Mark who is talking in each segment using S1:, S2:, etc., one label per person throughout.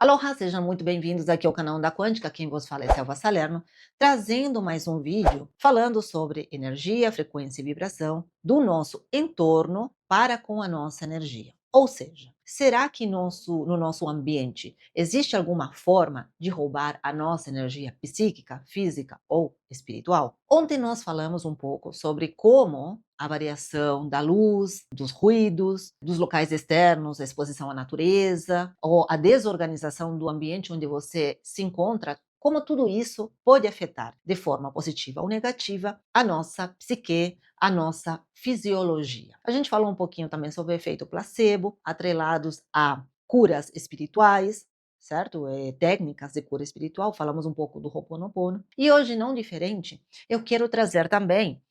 S1: Aloha, sejam muito bem-vindos aqui ao canal da Quântica, quem vos fala é Selva Salerno, trazendo mais um vídeo falando sobre energia, frequência e vibração do nosso entorno para com a nossa energia. Ou seja, será que no nosso ambiente existe alguma forma de roubar a nossa energia psíquica, física ou espiritual? Ontem nós falamos um pouco sobre como a variação da luz, dos ruídos, dos locais externos, a exposição à natureza, ou a desorganização do ambiente onde você se encontra, como tudo isso pode afetar de forma positiva ou negativa a nossa psique, a nossa fisiologia. A gente falou um pouquinho também sobre o efeito placebo, atrelados a curas espirituais, certo? Técnicas de cura espiritual, falamos um pouco do Ho'oponopono. E hoje, não diferente, eu quero trazer também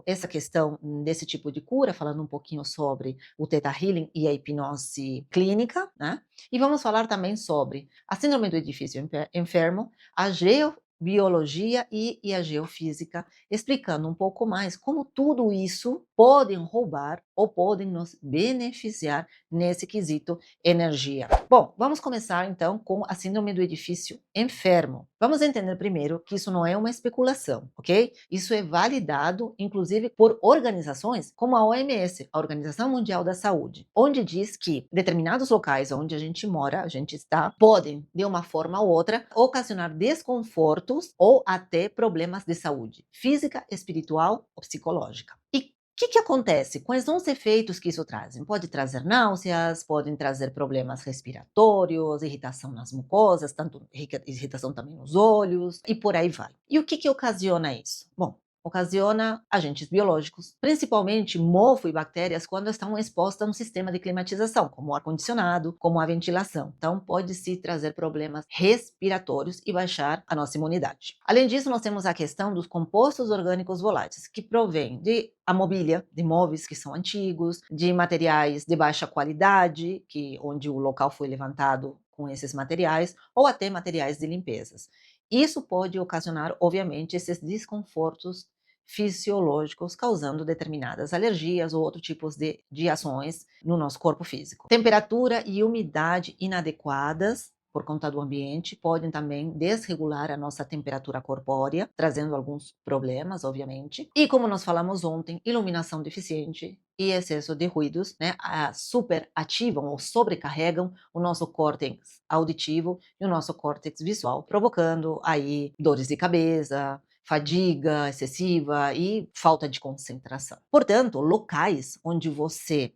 S1: essa questão desse tipo de cura, falando um pouquinho sobre o Theta Healing e a hipnose clínica, né? E vamos falar também sobre a síndrome do edifício enfermo, a geobiologia e a geofísica, explicando um pouco mais como tudo isso podem roubar ou podem nos beneficiar nesse quesito energia. Bom, vamos começar então com a síndrome do edifício enfermo. Vamos entender primeiro que isso não é uma especulação, ok? Isso é validado, inclusive, por organizações como a OMS, a Organização Mundial da Saúde, onde diz que determinados locais onde a gente mora, a gente está, podem, de uma forma ou outra, ocasionar desconfortos ou até problemas de saúde física, espiritual ou psicológica. E o que acontece? Quais são os efeitos que isso traz? Pode trazer náuseas, podem trazer problemas respiratórios, irritação nas mucosas, tanto irritação também nos olhos, e por aí vai. E o que ocasiona isso? Bom, ocasiona agentes biológicos, principalmente mofo e bactérias quando estão expostas a um sistema de climatização, como o ar-condicionado, como a ventilação. Então, pode-se trazer problemas respiratórios e baixar a nossa imunidade. Além disso, nós temos a questão dos compostos orgânicos voláteis, que provêm de a mobília, de móveis que são antigos, de materiais de baixa qualidade, onde o local foi levantado com esses materiais, ou até materiais de limpezas. Isso pode ocasionar, obviamente, esses desconfortos fisiológicos, causando determinadas alergias ou outros tipos de ações no nosso corpo físico. Temperatura e umidade inadequadas por conta do ambiente, podem também desregular a nossa temperatura corpórea, trazendo alguns problemas, obviamente. E como nós falamos ontem, iluminação deficiente e excesso de ruídos, né, superativam ou sobrecarregam o nosso córtex auditivo e o nosso córtex visual, provocando aí dores de cabeça, fadiga excessiva e falta de concentração. Portanto, locais onde você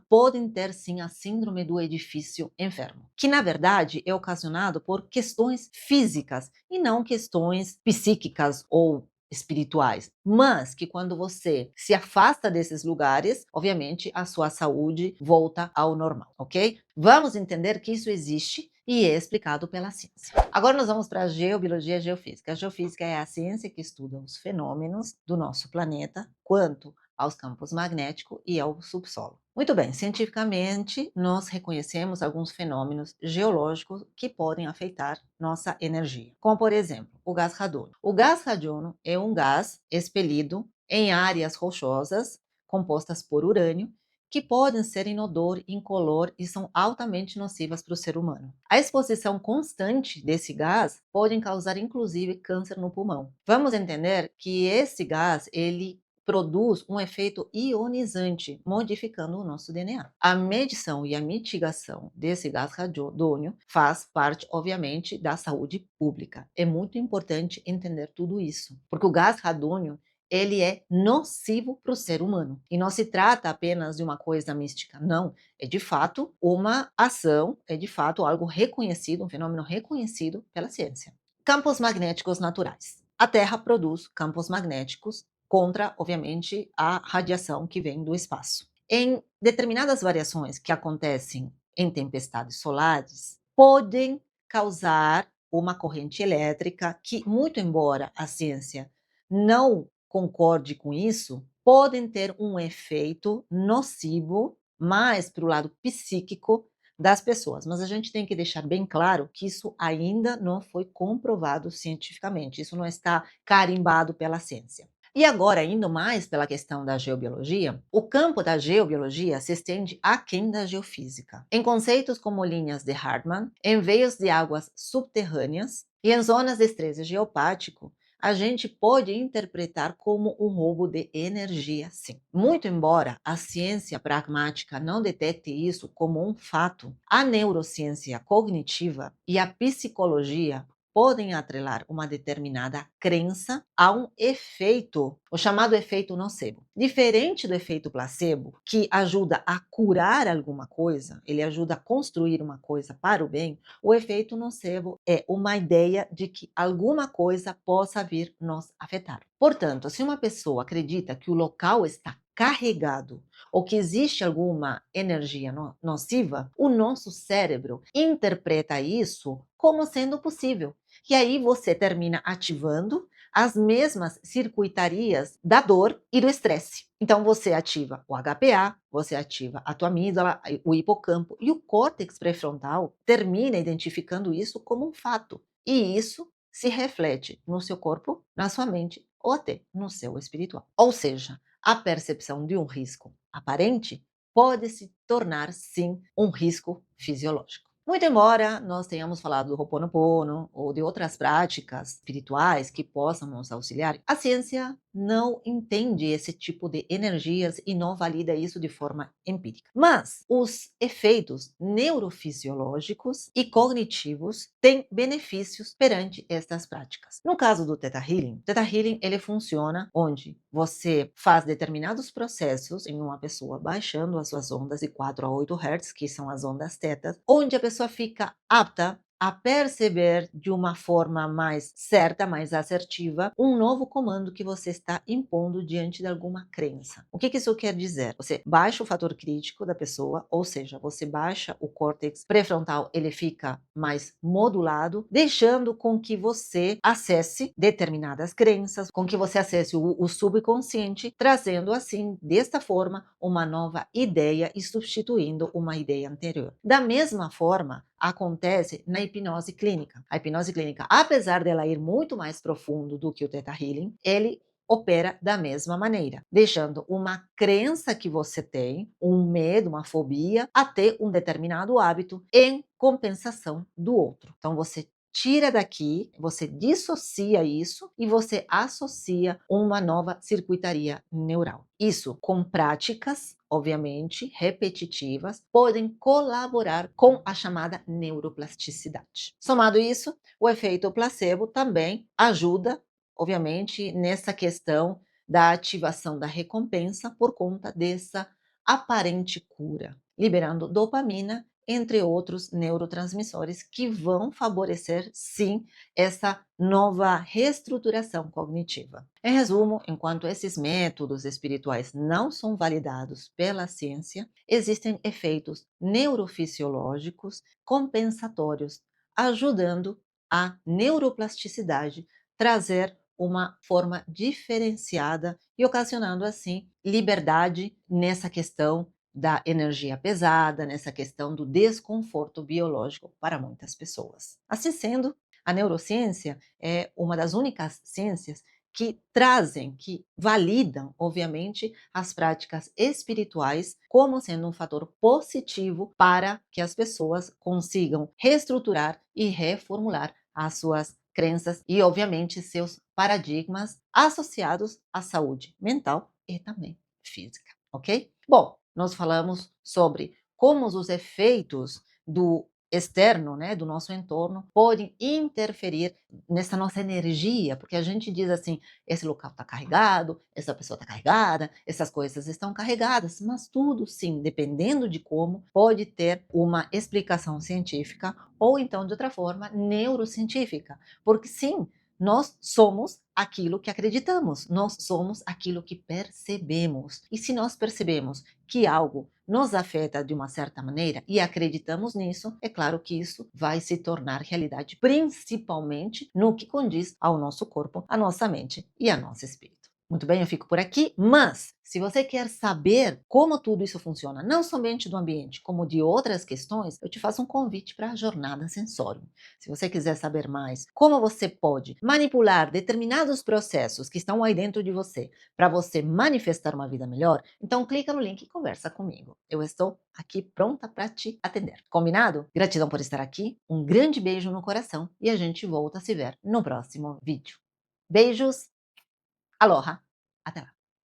S1: podem ter sim a síndrome do edifício enfermo, que na verdade é ocasionado por questões físicas e não questões psíquicas ou espirituais, mas que quando você se afasta desses lugares, obviamente a sua saúde volta ao normal, ok? Vamos entender que isso existe e é explicado pela ciência. Agora nós vamos para a geobiologia e a geofísica. A geofísica é a ciência que estuda os fenômenos do nosso planeta quanto aos campos magnéticos e ao subsolo. Muito bem, cientificamente, nós reconhecemos alguns fenômenos geológicos que podem afetar nossa energia, como, por exemplo, o gás radônio. O gás radônio é um gás expelido em áreas rochosas compostas por urânio, que podem ser inodor, incolor e são altamente nocivas para o ser humano. A exposição constante desse gás pode causar, inclusive, câncer no pulmão. Vamos entender que esse gás, ele produz um efeito ionizante, modificando o nosso DNA. A medição e a mitigação desse gás radônio faz parte, obviamente, da saúde pública. É muito importante entender tudo isso, porque o gás radônio ele é nocivo para o ser humano. E não se trata apenas de uma coisa mística, não. É de fato uma ação, é de fato algo reconhecido, um fenômeno reconhecido pela ciência. Campos magnéticos naturais. A Terra produz campos magnéticos contra, obviamente, a radiação que vem do espaço. Em determinadas variações que acontecem em tempestades solares, podem causar uma corrente elétrica que, muito embora a ciência não concorde com isso, podem ter um efeito nocivo mais para o lado psíquico das pessoas. Mas a gente tem que deixar bem claro que isso ainda não foi comprovado cientificamente, isso não está carimbado pela ciência. E agora, indo mais pela questão da geobiologia, o campo da geobiologia se estende aquém da geofísica, em conceitos como linhas de Hartmann, em veios de águas subterrâneas e em zonas de estresse geopático, a gente pode interpretar como um roubo de energia, sim. Muito embora a ciência pragmática não detecte isso como um fato, a neurociência cognitiva e a psicologia podem atrelar uma determinada crença a um efeito, o chamado efeito nocebo. Diferente do efeito placebo, que ajuda a curar alguma coisa, ele ajuda a construir uma coisa para o bem, o efeito nocebo é uma ideia de que alguma coisa possa vir nos afetar. Portanto, se uma pessoa acredita que o local está carregado ou que existe alguma energia nociva, o nosso cérebro interpreta isso como sendo possível. E aí você termina ativando as mesmas circuitarias da dor e do estresse. Então você ativa o HPA, você ativa a tua amígdala, o hipocampo e o córtex pré-frontal termina identificando isso como um fato. E isso se reflete no seu corpo, na sua mente ou até no seu espiritual. Ou seja, a percepção de um risco aparente pode se tornar sim um risco fisiológico. Muito embora nós tenhamos falado do Ho'oponopono ou de outras práticas espirituais que possam nos auxiliar, a ciência não entende esse tipo de energias e não valida isso de forma empírica. Mas os efeitos neurofisiológicos e cognitivos têm benefícios perante estas práticas. No caso do Theta Healing ele funciona onde você faz determinados processos em uma pessoa baixando as suas ondas de 4 a 8 Hz, que são as ondas tetas, onde a pessoa fica apta a perceber de uma forma mais certa, mais assertiva, um novo comando que você está impondo diante de alguma crença. O que isso quer dizer? Você baixa o fator crítico da pessoa, ou seja, você baixa o córtex pré-frontal, ele fica mais modulado, deixando com que você acesse determinadas crenças, com que você acesse o subconsciente, trazendo assim, desta forma, uma nova ideia e substituindo uma ideia anterior. Da mesma forma, acontece na hipnose clínica. A hipnose clínica, apesar dela ir muito mais profundo do que o Theta Healing, ele opera da mesma maneira, deixando uma crença que você tem, um medo, uma fobia, até um determinado hábito em compensação do outro. Então você tira daqui, você dissocia isso e você associa uma nova circuitaria neural. Isso com práticas, obviamente, repetitivas, podem colaborar com a chamada neuroplasticidade. Somado isso, o efeito placebo também ajuda, obviamente, nessa questão da ativação da recompensa por conta dessa aparente cura, liberando dopamina entre outros neurotransmissores que vão favorecer, sim, essa nova reestruturação cognitiva. Em resumo, enquanto esses métodos espirituais não são validados pela ciência, existem efeitos neurofisiológicos compensatórios, ajudando a neuroplasticidade trazer uma forma diferenciada e ocasionando assim liberdade nessa questão da energia pesada, nessa questão do desconforto biológico para muitas pessoas. Assim sendo, a neurociência é uma das únicas ciências que trazem, que validam, obviamente, as práticas espirituais como sendo um fator positivo para que as pessoas consigam reestruturar e reformular as suas crenças e, obviamente, seus paradigmas associados à saúde mental e também física, ok? Bom, nós falamos sobre como os efeitos do externo, né, do nosso entorno, podem interferir nessa nossa energia, porque a gente diz assim, esse local está carregado, essa pessoa está carregada, essas coisas estão carregadas, mas tudo sim, dependendo de como, pode ter uma explicação científica ou então de outra forma neurocientífica, porque sim, nós somos aquilo que acreditamos, nós somos aquilo que percebemos. E se nós percebemos que algo nos afeta de uma certa maneira e acreditamos nisso, é claro que isso vai se tornar realidade, principalmente no que condiz ao nosso corpo, à nossa mente e ao nosso espírito. Muito bem, eu fico por aqui, mas se você quer saber como tudo isso funciona, não somente do ambiente, como de outras questões, eu te faço um convite para a Jornada Sensorium. Se você quiser saber mais como você pode manipular determinados processos que estão aí dentro de você, para você manifestar uma vida melhor, então clica no link e conversa comigo. Eu estou aqui pronta para te atender. Combinado? Gratidão por estar aqui, um grande beijo no coração e a gente volta a se ver no próximo vídeo. Beijos! Aloha, até lá.